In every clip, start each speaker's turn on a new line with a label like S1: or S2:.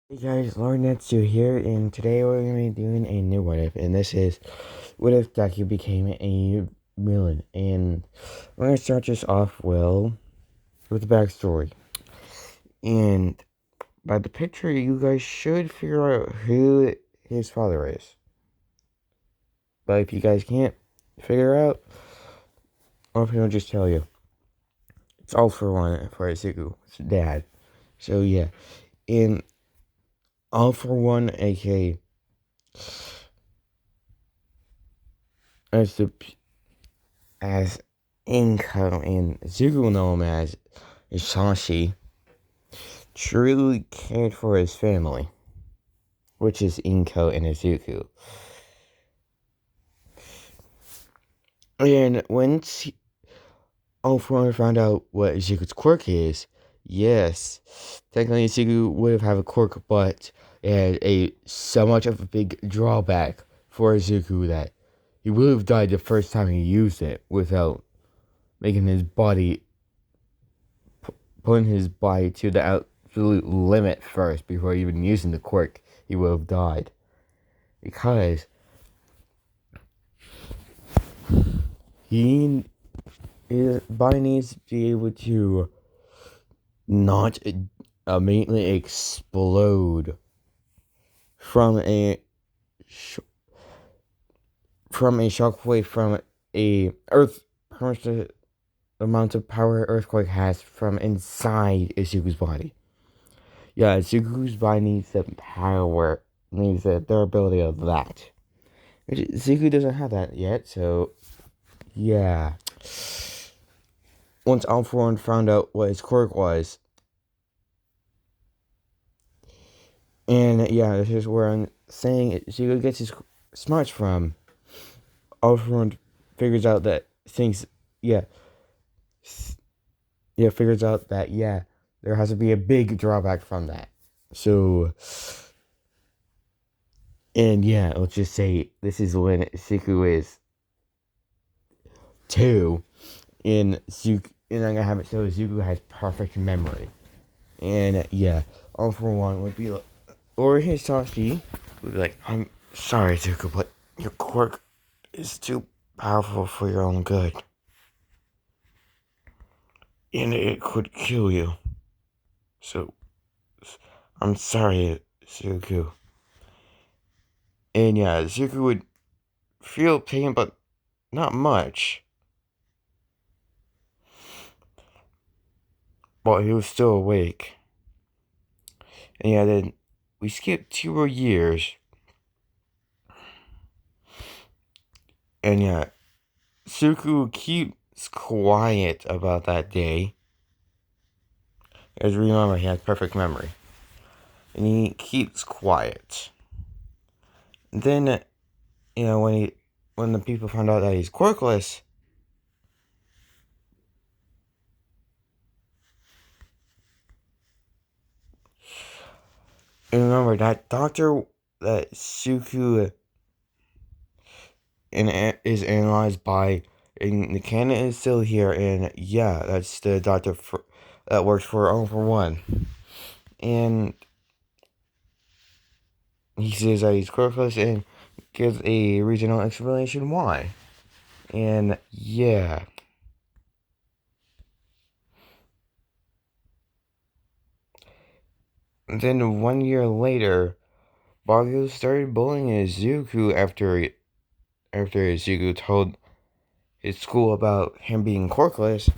S1: Hey guys, Lord Netsu here, and today we're going to be doing a new what if, and this is what if Deku became a villain. And we're going to start this off with the backstory. And by the picture, you guys should figure out who his father is. But if you guys can't figure out, I'll just tell you. It's all for one for Izuku, it's dad. So yeah, in all for one, aka as the as Inko and Izuku know him as Isashi, truly cared for his family, which is Inko and Izuku. And once Alphonse found out what Izuku's quirk is, yes, technically Izuku would have had a quirk, but it had so much of a big drawback for Izuku that he would have died the first time he used it without making his body putting his body to the absolute limit first before even using the quirk. He would have died because he his body needs to be able to not immediately explode from a shockwave from a earth the amount of power earthquake has from inside Izuku's body. Yeah, Izuku's body needs the power, needs the durability of that. Izuku doesn't have that yet, so yeah. Once Alphorn found out what his quirk was, and yeah, this is where I'm saying Izuku gets his smarts from. Alphorn figures out that yeah, figures out that, yeah, there has to be a big drawback from that. So, and yeah, let's just say this is when Izuku is 2, and I'm gonna have it so Izuku has perfect memory. And yeah, all for one would be like, or Hisashi would be like, I'm sorry, Zuko, but your quirk is too powerful for your own good. And it could kill you. So, I'm sorry, Zuko. And yeah, Zuko would feel pain, but not much. But he was still awake. And yeah, then we skipped 2 more years. And yeah, Suku keeps quiet about that day. As remember, he has perfect memory. And he keeps quiet. And then, when the people found out that he's quirkless, and remember that doctor that Suku is analyzed by, and the canon is still here, and yeah, that's the doctor that works for All for One. And he says that he's quirkless and gives a regional explanation why. And yeah. And then 1 year later, Bagu started bullying Izuku after Izuku told his school about him being quirkless.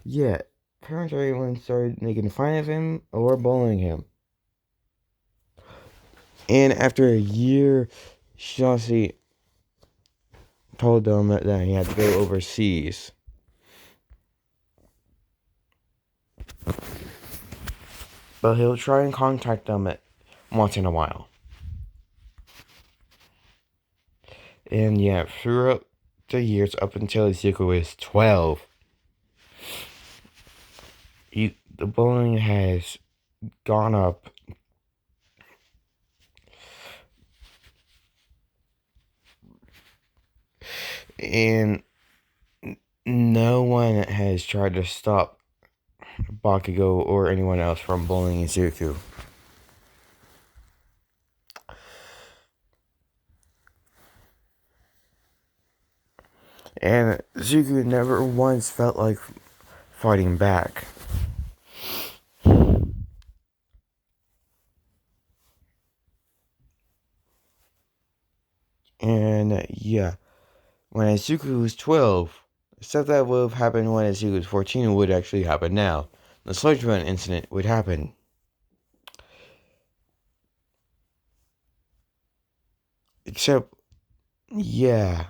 S1: Yeah, parents or anyone started making fun of him or bullying him. And after a year, Shashi told them that he had to go overseas. But he'll try and contact them once in a while. And yeah, throughout the years up until Izuku is 12, the bullying has gone up. And no one has tried to stop Bakugo or anyone else from bullying Izuku. And Izuku never once felt like fighting back. And yeah, when Izuku was 12, stuff that would have happened when Izuku was 14 would actually happen now. The sludge run incident would happen. Except, yeah,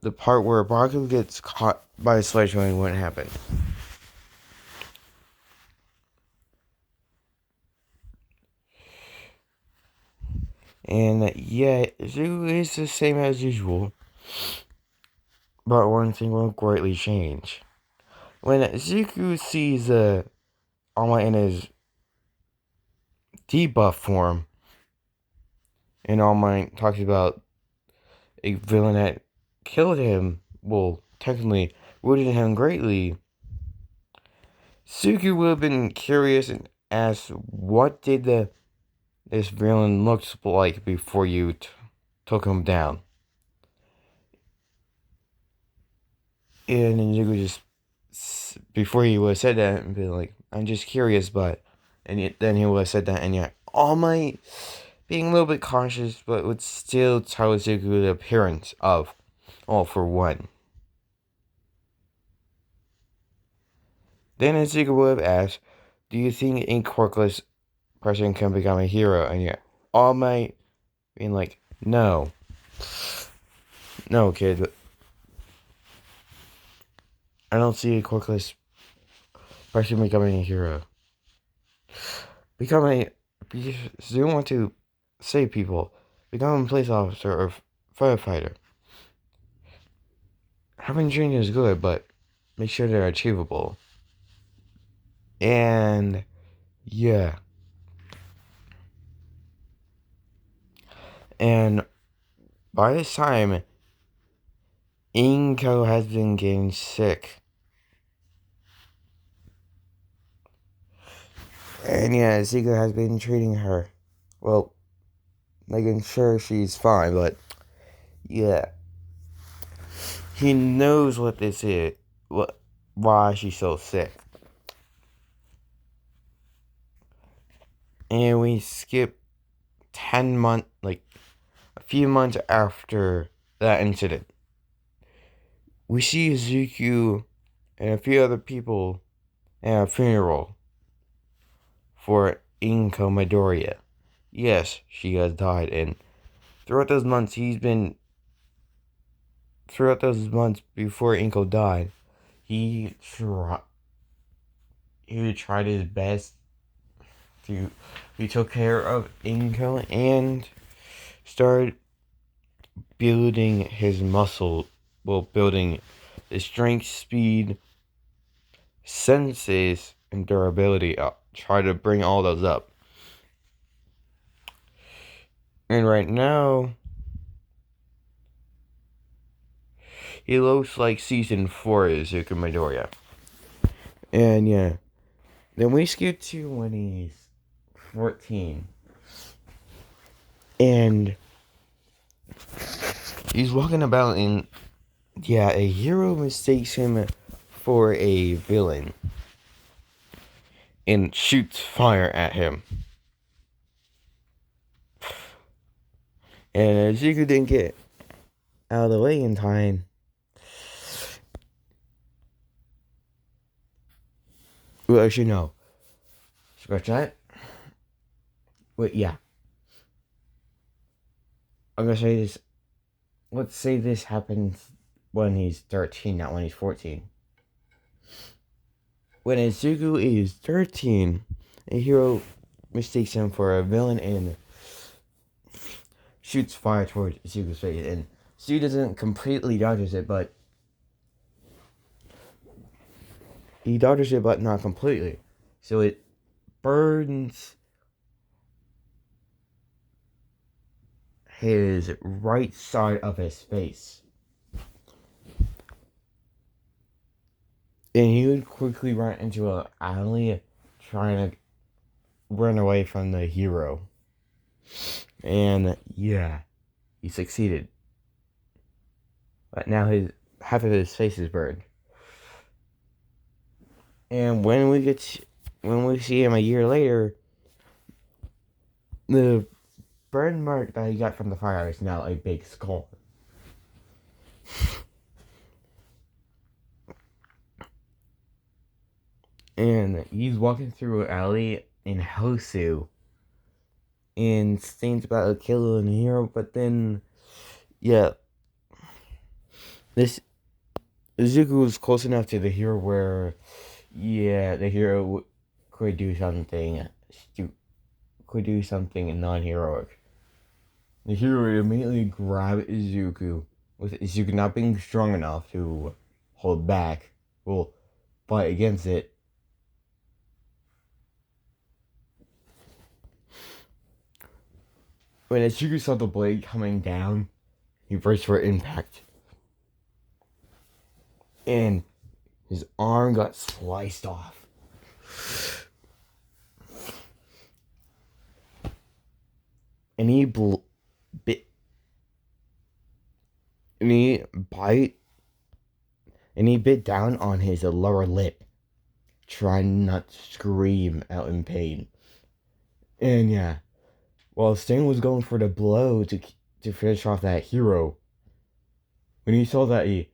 S1: the part where Baku gets caught by a sludge run wouldn't happen. And yeah, Izuku is the same as usual. But one thing will greatly change. When Izuku sees All Might in his debuff form, and All Might talks about a villain that killed him, well, technically wounded him greatly, Suki would have been curious and asked, what did this villain look like before you took him down? And then Zuko just, before he would have said that, and be like, I'm just curious, but, and then he would have said that, and yeah, All Might, being a little bit cautious, but would still tell Zuko the appearance of All for One. Then Zuko would have asked, do you think a quirkless person can become a hero? And yeah, All Might being like, no, kid, I don't see a quirkless person becoming a hero. You don't want to save people. Become a police officer or firefighter. Having dreams is good, but make sure they're achievable. And yeah. And by this time, Inko has been getting sick. And yeah, Zika has been treating her. Well, making sure she's fine, but yeah. He knows what this is, why she's so sick. And we skip 10 months, like a few months after that incident. We see Izuku and a few other people at a funeral for Inko Midoriya. Yes, she has died, and throughout those months before Inko died, he tried his best he took care of Inko and started building his muscle, building his strength, speed, senses, and durability up. Try to bring all those up. And right now, he looks like season 4 of Izuku Midoriya. And yeah, then we skip to when he's 14. And he's walking about and yeah, a hero mistakes him for a villain and shoots fire at him. And Izuku didn't get out of the way in time. Well, actually, no. Scratch that. Wait, yeah. I'm gonna say this. Let's say this happens when he's 13, not when he's 14. When Izuku is 13, a hero mistakes him for a villain and shoots fire towards Izuku's face. And Izuku doesn't completely dodges it, but he dodges it, but not completely. So it burns his right side of his face. And he would quickly run into an alley trying to run away from the hero. And yeah, he succeeded. But now his half of his face is burned. And when we see him a year later, the burn mark that he got from the fire is now a big skull. And he's walking through an alley in Hosu, and Stain's about to kill a hero, but then, yeah, this Izuku was close enough to the hero where, yeah, the hero could do something non-heroic. The hero would immediately grab Izuku, with Izuku not being strong enough to hold back, will fight against it. When Izuku saw the blade coming down, he braced for impact. And his arm got sliced off. And he bit. And he bit down on his lower lip, trying not to scream out in pain. And yeah, while Stain was going for the blow to finish off that hero, when he saw that a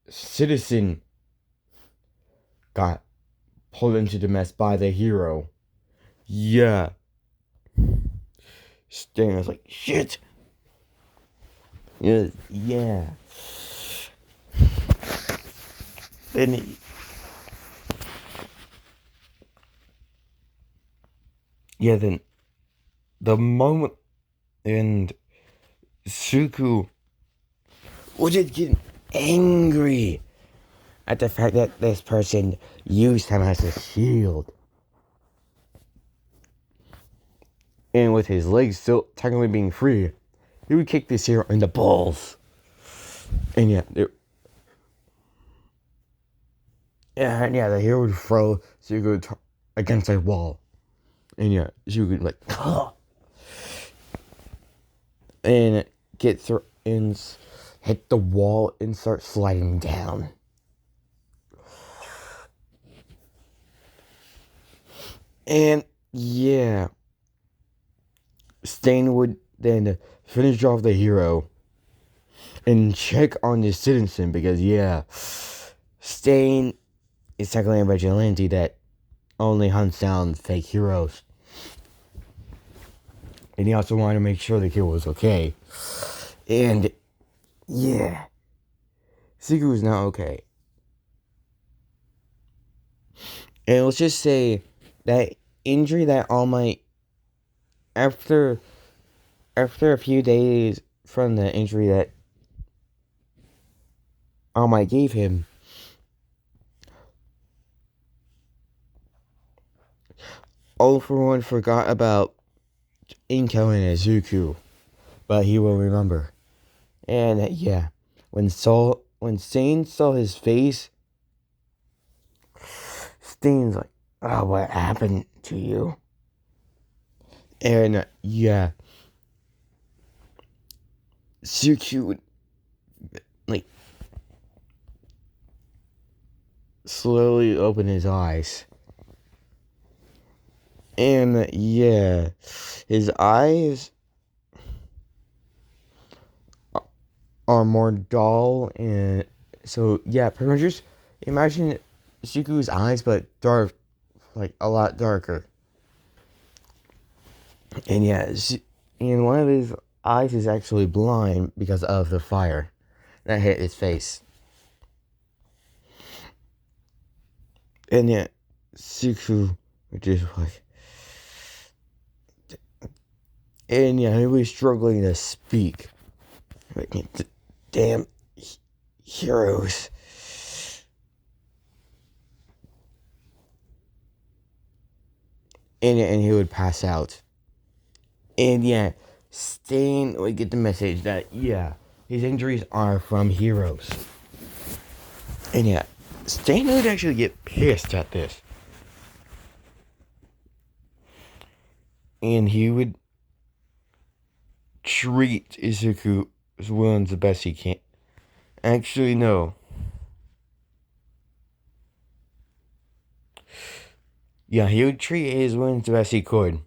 S1: citizen got pulled into the mess by the hero, yeah, Stain was like, shit. Yeah. Then then the moment, and Suku was just getting angry at the fact that this person used him as a shield. And with his legs still technically being free, he would kick this hero in the balls. And the hero would throw Suku against a wall. And Suku would like, and get through and hit the wall and start sliding down. And Stain would then finish off the hero and check on the citizen because Stain is technically a vigilante that only hunts down fake heroes. And he also wanted to make sure the hero was okay. And Suku was not okay. And let's just say that injury that All Might, after a few days from the injury that All Might gave him, All for One forgot about Inko and Izuku, but he will remember. And when Stain saw his face, Stain's like, oh, what happened to you? And Suku would like slowly open his eyes. And his eyes are more dull, and so pretty much just imagine Suku's eyes, but dark, like a lot darker. And and one of his eyes is actually blind because of the fire that hit his face. And Suku was just like, and he was struggling to speak. Like, damn heroes. And he would pass out. And Stain would get the message that his injuries are from heroes. And Stain would actually get pissed at this. And he would treat Izuku's wounds the best he can. Actually, no. Yeah, he would treat his wounds the best he could.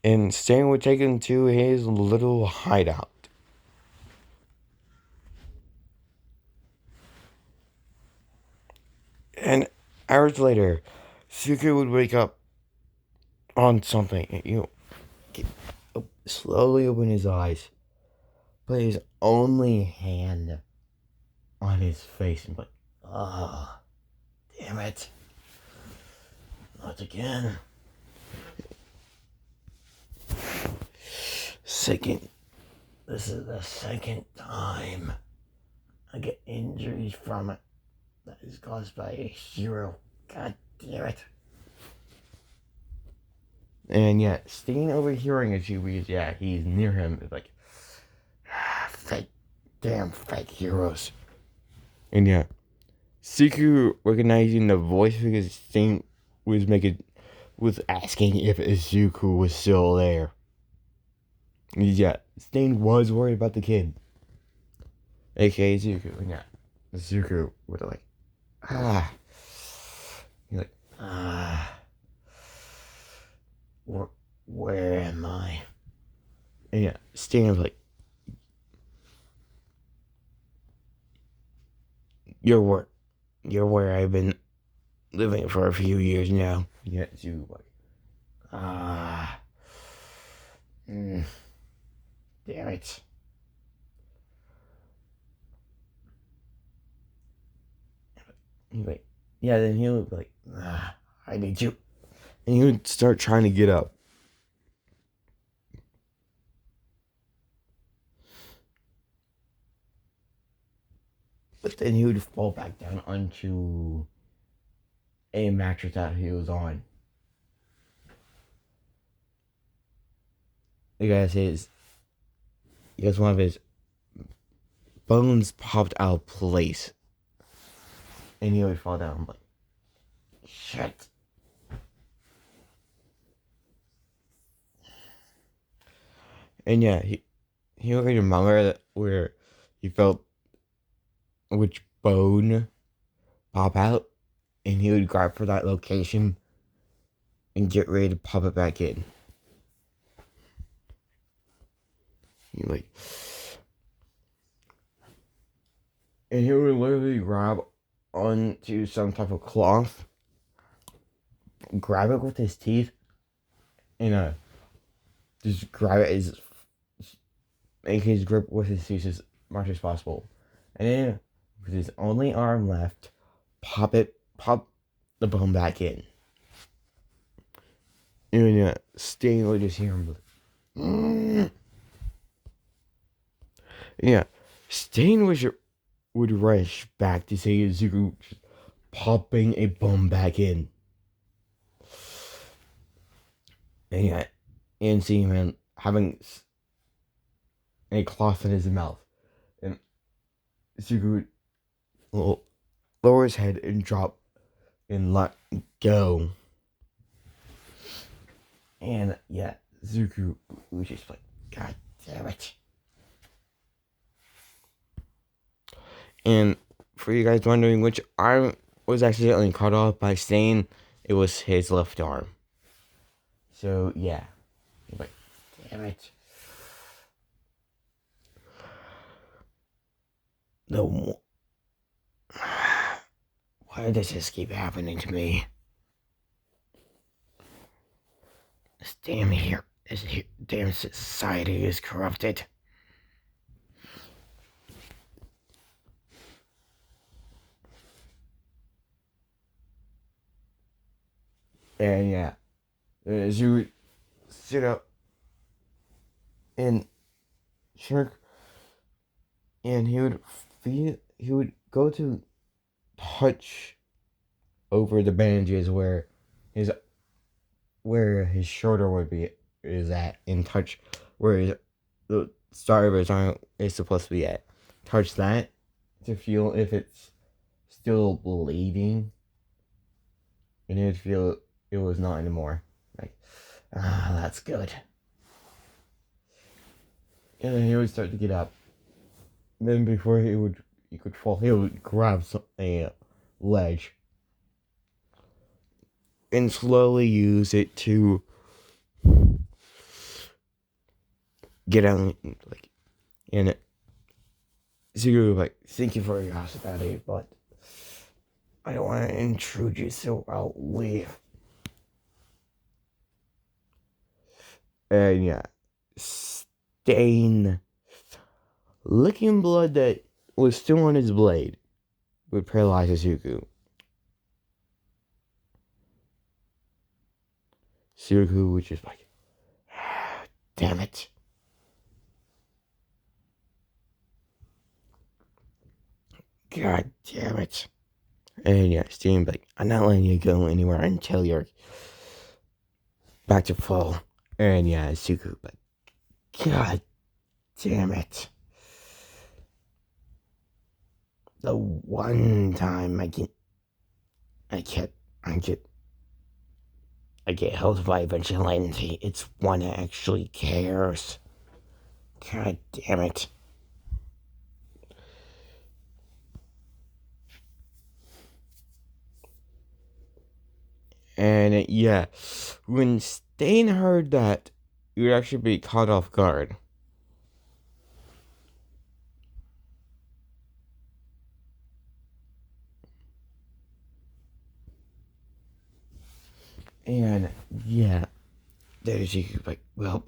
S1: And Stan would take him to his little hideout. And hours later, Suku would wake up on something. Slowly open his eyes, put his only hand on his face and be like, "Ah, oh, damn it. Not again." This is the second time I get injuries from it that is caused by a hero. God damn it. And yet, Stain overhearing a few because, yeah, he's near him. It's like, fake heroes. And yeah, Suku recognizing the voice because Stain was asking if Izuku was still there. And yeah, Stain was worried about the kid, aka Izuku. And yeah, Izuku would like, ah, he's like, where am I? And yeah, Stain was like, you're where I've been living for a few years now. Yeah, Zuko like, damn it. He's like, yeah, then he would be like, I need you. And he would start trying to get up. But then he would fall back down onto a mattress that he was on. Because one of his bones popped out of place. And he would fall down. I'm like, shit. And yeah, he would remember where he felt which bone pop out, and he would grab for that location and get ready to pop it back in. And he would literally grab onto some type of cloth, grab it with his teeth, and just grab it make his grip with his teeth as much as possible. And then, with his only arm left, pop the bone back in. And Sting would just hear him. Yeah, Stain would rush back to say Izuku popping a bone back in. And seeing him having a cloth in his mouth. And Izuku would lower his head and drop and let go. And yeah, Izuku was just like, God damn it. And for you guys wondering which arm was accidentally cut off by Stain, it was his left arm. So yeah. Like, damn it. No more. Why does this keep happening to me? This damn society is corrupted. And yeah, as you would sit up and Shirk, and he would go to touch over the bandages where his shoulder is at, and touch where the start of his arm is supposed to be at. Touch that to feel if it's still bleeding, and he'd feel it was not anymore. Like, that's good. And then he would start to get up. Then before he would you could fall. He would grab a ledge and slowly use it to get out, like, and Izuku like, thank you for your hospitality, but I don't want to intrude you, so I'll leave. And yeah, Stain licking blood that was still on his blade would paralyze Izuku. Izuku was just like, damn it. God damn it. And yeah, Steam like, I'm not letting you go anywhere until you're back to full. And yeah, Izuku like, God damn it. The one time I get held by a vigilante, it's one that actually cares. God damn it. And yeah, when Stain heard that, he would actually be caught off guard. And yeah, there's you like, well,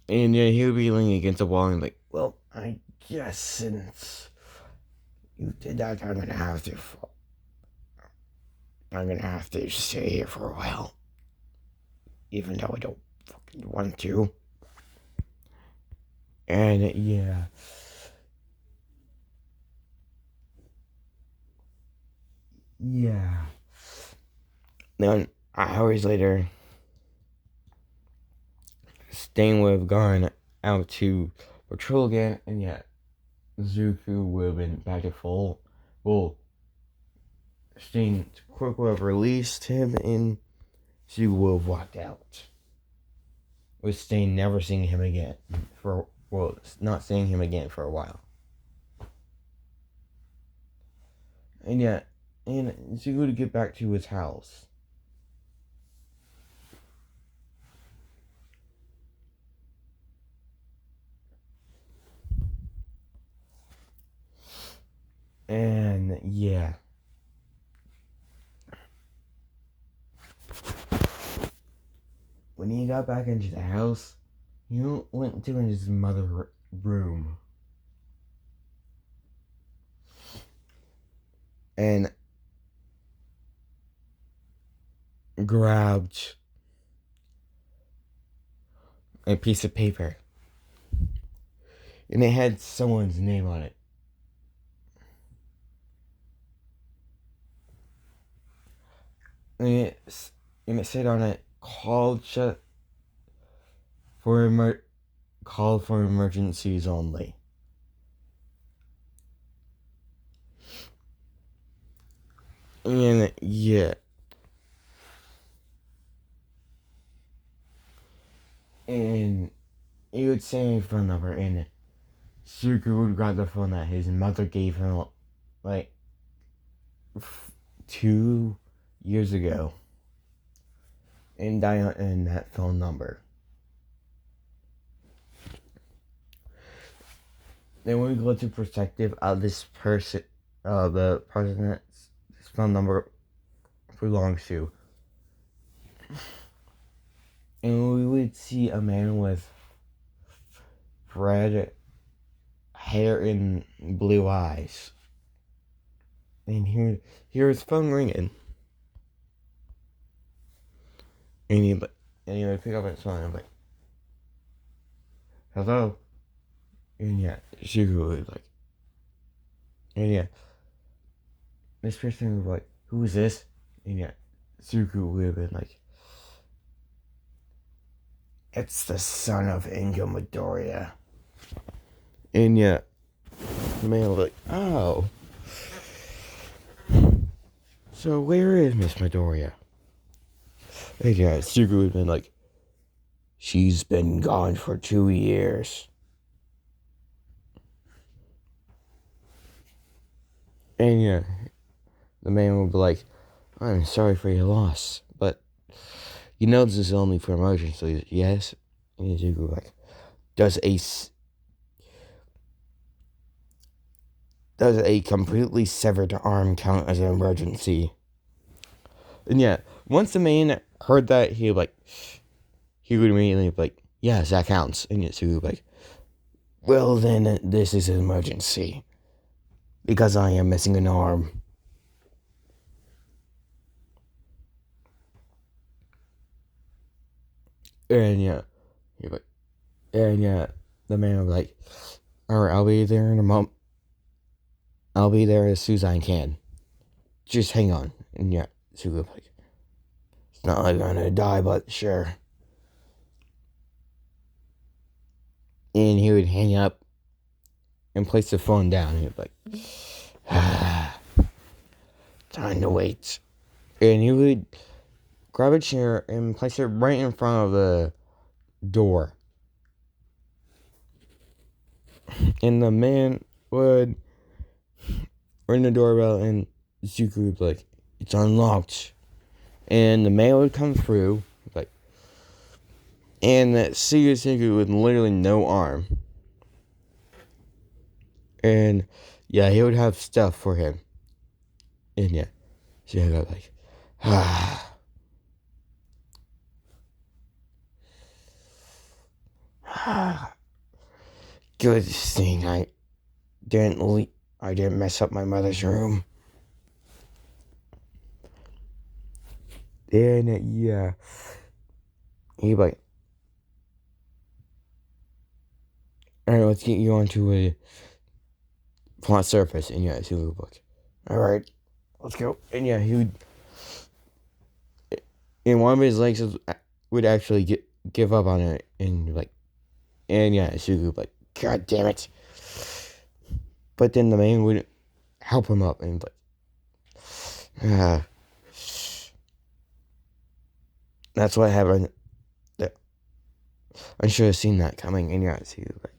S1: and yeah, he would be leaning against the wall and like, well, I guess since you did that, I'm gonna have to stay here for a while, even though I don't fucking want to. And yeah. Yeah. Then hours later, Stain would have gone out to patrol again, and yeah, Izuku would have been back to full. Well, Stain quick would have released him, and Izuku would have walked out. With Stain never seeing him again not seeing him again for a while. And yeah, and Izuku would get back to his house. And yeah. When he got back into the house, he went to his mother's room. And grabbed a piece of paper. And it had someone's name on it. And it said on it, call for emergencies only. And yeah. And he would say a phone number, and Izuku would grab the phone that his mother gave him like 2 years ago and dial in that phone number. Then we go to perspective of this person, the person that this phone number belongs to. And we would see a man with red hair and blue eyes. And hear his phone ringing. And he would pick up his phone and be like, hello? And yeah, Izuku would like, and yeah, this person would be like, who is this? And yeah, Izuku would have been like, it's the son of Inga Midoriya. And yeah, the man would be like, oh. So where is Miss Midoriya? And yeah, Izuku would have been like, she's been gone for 2 years. And yeah, the man would be like, I'm sorry for your loss, but you know this is only for emergencies, yes? And Izuku would be like, does a completely severed arm count as an emergency? And yeah, once the man heard that, he would immediately be like, yes, that counts. And Izuku would be like, well then, this is an emergency. Because I am missing an arm. And yeah, he'd be like, and yeah, the man would be like, alright, I'll be there in a moment. I'll be there as soon as I can. Just hang on. And yeah, Izuku would be like, it's not like I'm gonna die, but sure. And he would hang up and place the phone down. He'd be like, time to wait. And he would grab a chair and place it right in front of the door. And the man would ring the doorbell, and Izuku would be like, it's unlocked. And the man would come through, like, and that Izuku with literally no arm. And yeah, he would have stuff for him. And yeah, so he got like, good thing I didn't mess up my mother's room. And yeah, he like, all right, let's get you onto a flat surface. And yeah, he would like, all right, let's go. And yeah, he would, and one of his legs would actually give up on it, and like, and yeah, Izuku would like, God damn it. But then the man would help him up, and like, that's what happened. I should have seen that coming. And yeah, Izuku would like,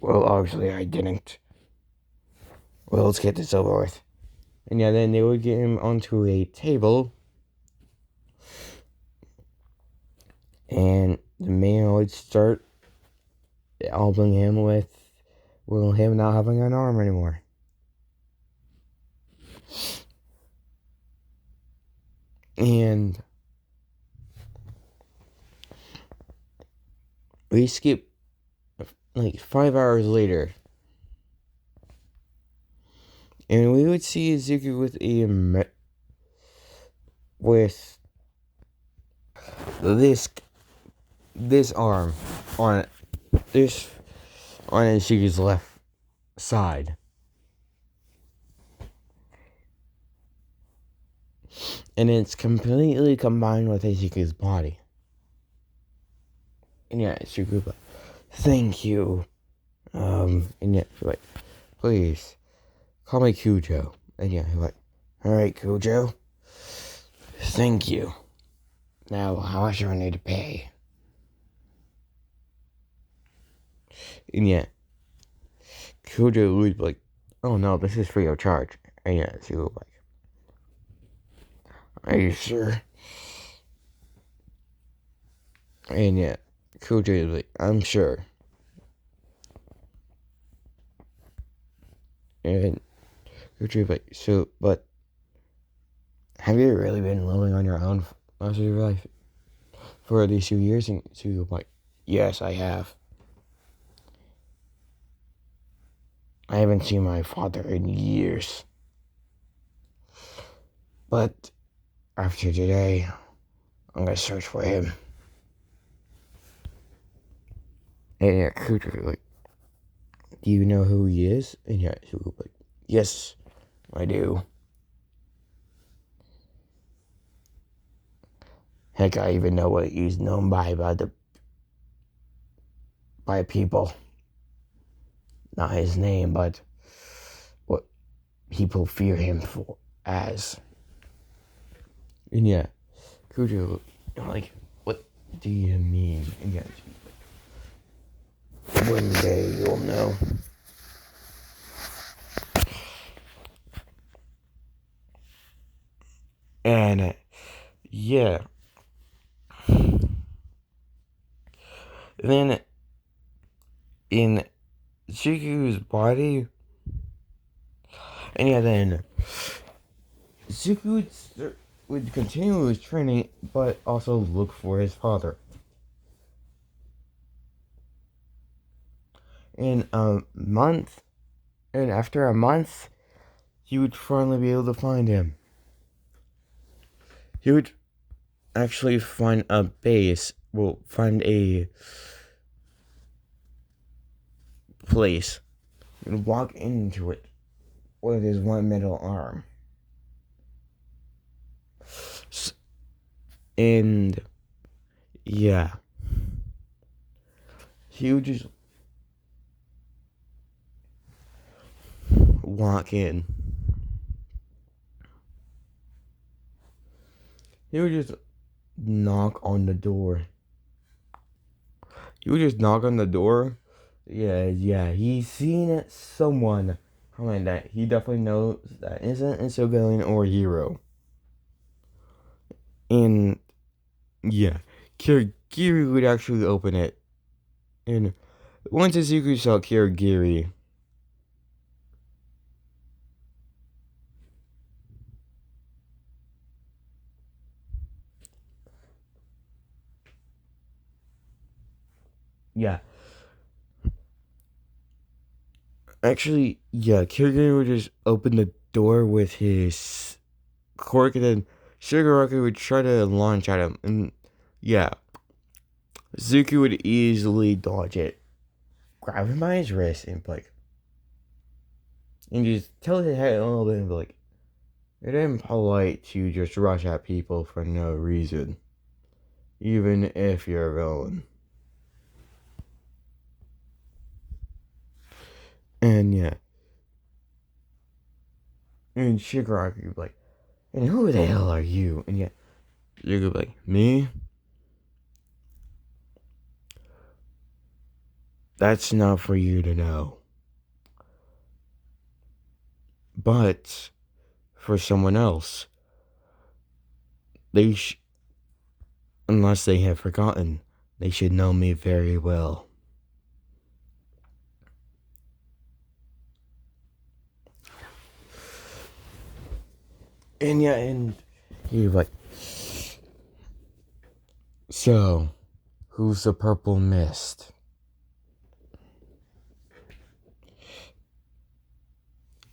S1: well, obviously I didn't. Well, let's get this over with. And yeah, then they would get him onto a table, and the man would start helping him with, well, him not having an arm anymore. And we skip like 5 hours later, and we would see Izuku with this arm on Izuku's left side. And it's completely combined with Izuku's body. And yeah, Izuku like, thank you. And yeah, she's like, please, call me Kujo. And yeah, he's like, alright, Kujo. Thank you. Now, how much do I need to pay? And yeah, Kujo would be like, oh no, this is free of charge. And yeah, she would be like, are you sure? And yeah, Kujo was like, I'm sure. And Kujo was like, so, but have you really been living on your own most of your life for these 2 years? And so you're like, yes, I have. I haven't seen my father in years. But after today, I'm gonna search for him. And yeah, Kujo like, do you know who he is? And yeah, he was like, yes, I do. Heck, I even know what he's known by people. Not his name, but what people fear him for as. And yeah, Kujo, like, what do you mean? And yeah, one day you'll know. And yeah. Then in Izuku's body, and yeah, then Izuku would continue his training, but also look for his father. In a month, and after a month, he would finally be able to find him. He would actually find a base, find a place, and walk into it with his one middle arm. And yeah, he would just walk in. He would just knock on the door. He would just knock on the door. Yeah, he's seen someone coming that he definitely knows that isn't a civilian or a hero. And yeah, Kirigiri would actually open it. And once Izuku saw Kirigiri, yeah. Actually, yeah, Kirigiri would just open the door with his cork, and then Shigaraki would try to launch at him. And yeah, Izuku would easily dodge it. Grab him by his wrist and just tell his head a little bit and it ain't polite to just rush at people for no reason, even if you're a villain. And yeah, and Shigaraki would be like, and who the hell are you? And yeah, you could be like, me? That's not for you to know. But for someone else, they unless they have forgotten, they should know me very well. And yeah, and you're like, so, who's the purple mist?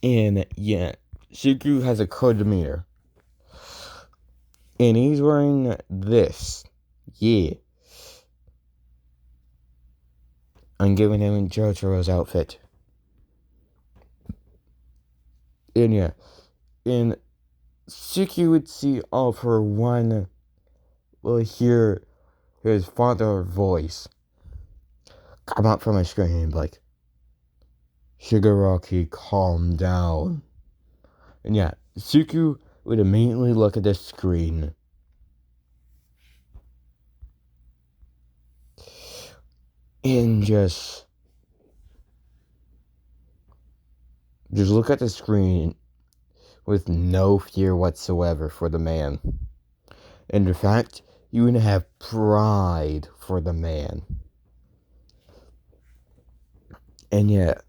S1: And yeah, Shiku has a code demeanor. And he's wearing this. Yeah. I'm giving him Jotaro's outfit. And yeah, and Shiku would see all for one will hear his father's voice come out from a screen and be like, Shigaraki, calm down. And yeah, Shiku would immediately look at the screen. And just look at the screen with no fear whatsoever for the man. And in fact, you would have pride for the man. And yet,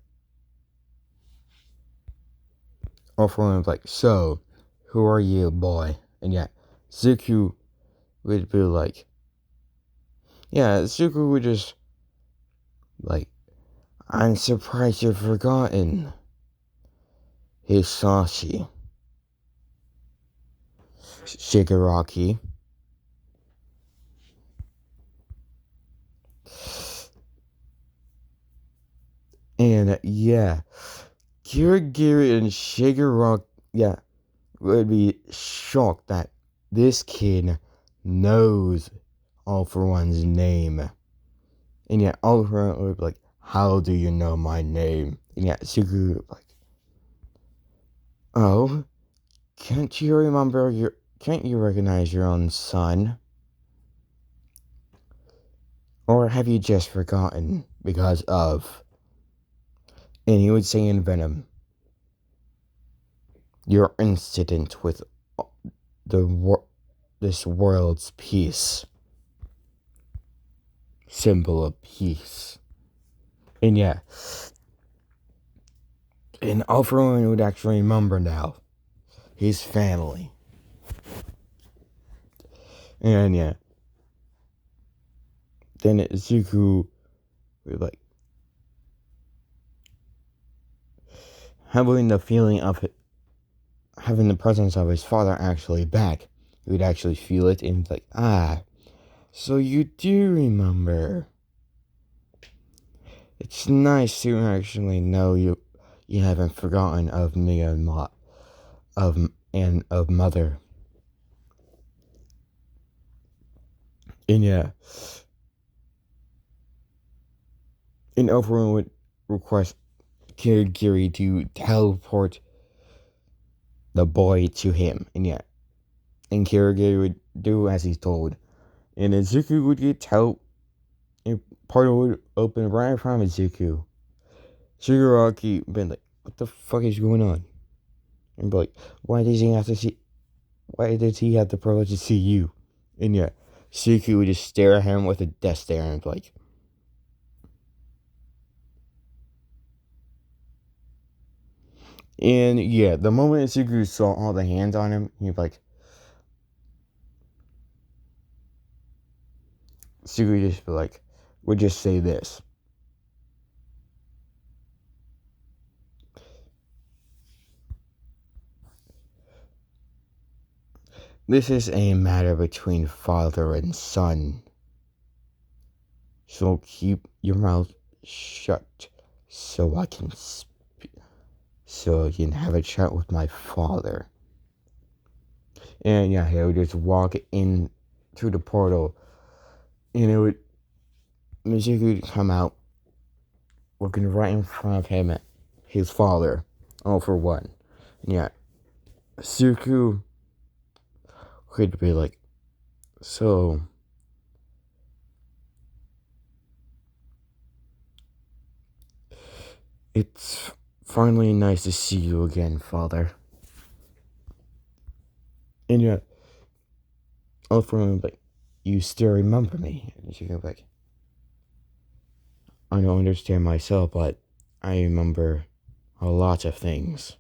S1: Orphan was like, so, who are you, boy? And yet, Zuku would be like, yeah, Zuku would just, like, I'm surprised you've forgotten. Hisashi. Shigaraki. And yeah, Kirigiri and Shigaraki, yeah, would be shocked that this kid knows All For One's name. And yet, All For One would be like, how do you know my name? And yet, Shigaraki would be like, oh, can't you recognize your own son? Or have you just forgotten because of... And he would say in Venom, your incident with this world's peace. Symbol of peace. And yeah. And Alfred would actually remember now his family. And yeah. Then Izuku would like having the feeling of it, having the presence of his father actually back. He would actually feel it and like, so you do remember. It's nice to actually know you haven't forgotten of me and of mother. And yeah. And everyone would request Kirigiri to teleport the boy to him. And yeah. And Kirigiri would do as he's told. And Izuku would get and portal would open right in front of Izuku. Shigaraki would be like, what the fuck is going on? And be like, why does he have the privilege to see you? And yeah, Izuku would just stare at him with a death stare and be like, and yeah, the moment Izuku saw all the hands on him, he'd be like, Izuku just be like, would just say this. This is a matter between father and son. So keep your mouth shut so I can so I can have a chat with my father. And yeah, he would just walk in through the portal and Izuku would come out looking right in front of him at his father, all for one. And yeah, Izuku could be like, so it's finally nice to see you again, father. And yeah, all for one, like, you still remember me? And she goes like, I don't understand myself, but I remember a lot of things.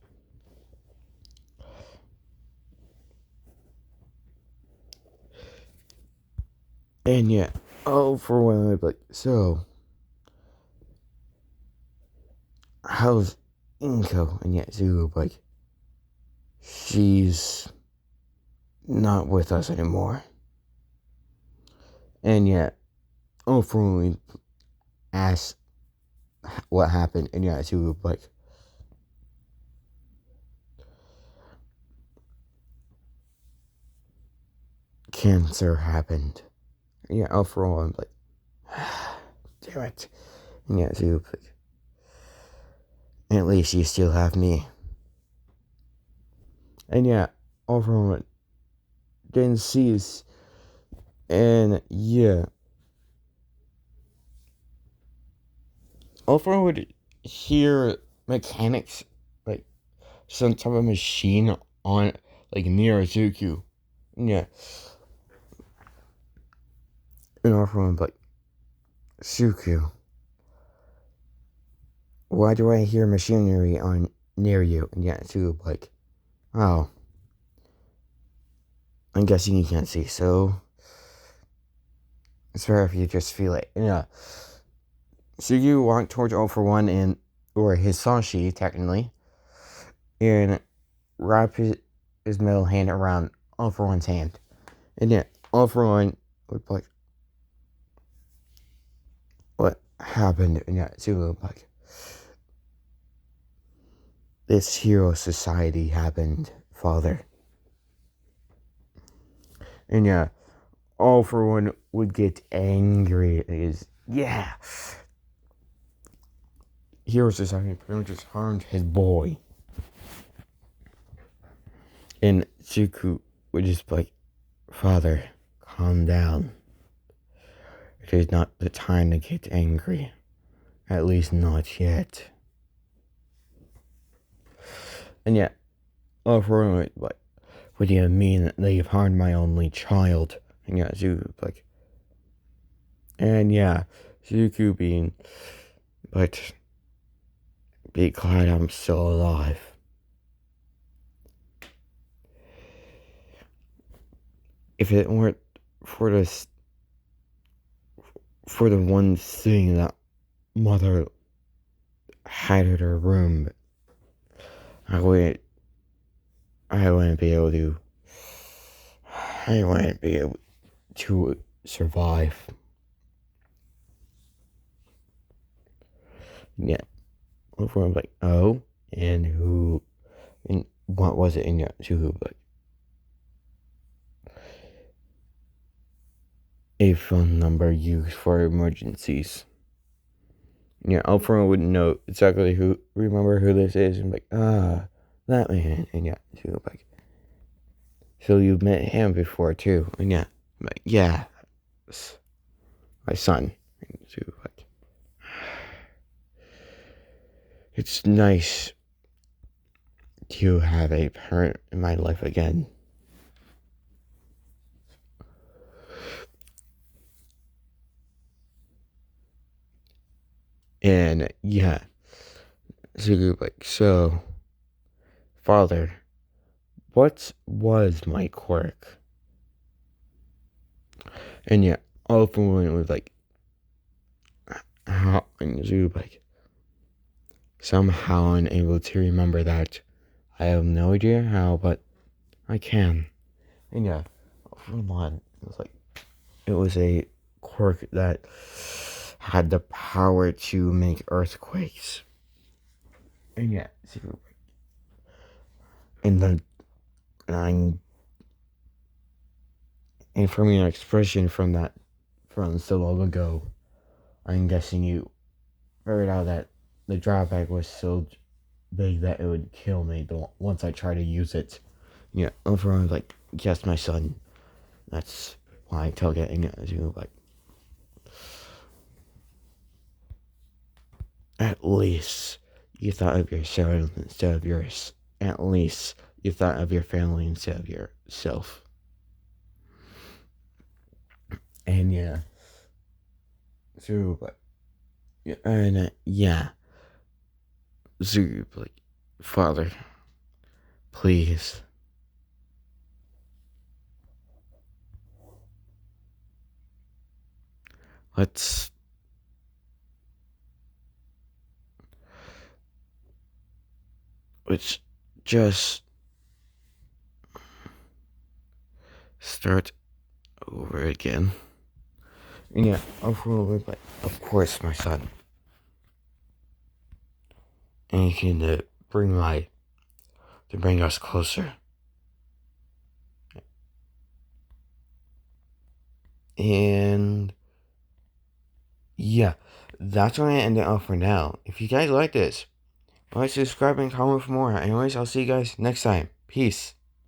S1: And yeah, for one, I'd be like, so, how's Inko? And yet, Zulu, like, she's not with us anymore. And yet, for one, we ask what happened. And yeah, Zulu, like, cancer happened. And yeah, for one, like, damn it. And yeah, Zulu, like, at least you still have me. And yeah, overall, didn't cease. And yeah, overall would hear mechanics, like some type of machine on, like near Izuku. Yeah. And overall, like, Izuku, why do I hear machinery on near you? And yeah, Izuku, like, oh, I'm guessing you can't see, so it's better if you just feel it. And yeah, Izuku walked towards All For One or his Sanshi, technically, and wrap his middle hand around All For One's hand. And yeah, All For One would be like, what happened? And yeah, Zulu would be like, this hero society happened, father. And yeah, All For One would get angry. Yeah, hero society pretty much just harmed his boy. And Izuku would just be like, father, calm down. It is not the time to get angry. At least not yet. And yeah, All For One would like, what do you mean they've harmed my only child? And yeah, Zuku, like, and yeah, Zuku being, but be glad I'm still alive. If it weren't for this, for the one thing that Mother had in her room, I wouldn't, I wouldn't be able to, I wouldn't be able to survive. Yeah, everyone's like, oh, and who, and what was it in your Zuku, like, a phone number used for emergencies. Yeah, Alfred wouldn't know exactly remember who this is, and like, that man, and yeah, she was like, so you've met him before too, and yeah, I'm like, yeah, it's my son, and she was like, it's nice to have a parent in my life again. And yeah, so like, so, father, what was my quirk? And yeah, Alfred was like, how, and Zuko like, somehow unable to remember that. I have no idea how, but I can. And yeah, Vermont was like, it was a quirk that had the power to make earthquakes. And yeah, and then and and from your expression from so long ago, I'm guessing you figured out that the drawback was so big that it would kill me once I try to use it. Yeah, everyone was like, yes, my son. That's why I took it. And you like, at least you thought of yourself instead of yours. At least you thought of your family instead of yourself. And yeah, so like, yeah, and yeah, so like, father, please, let's let's just start over again. And yeah, of course, my son. And you can bring us closer. And yeah, that's where I end it off for now. If you guys like this, like, subscribe, and comment for more. Anyways, I'll see you guys next time. Peace.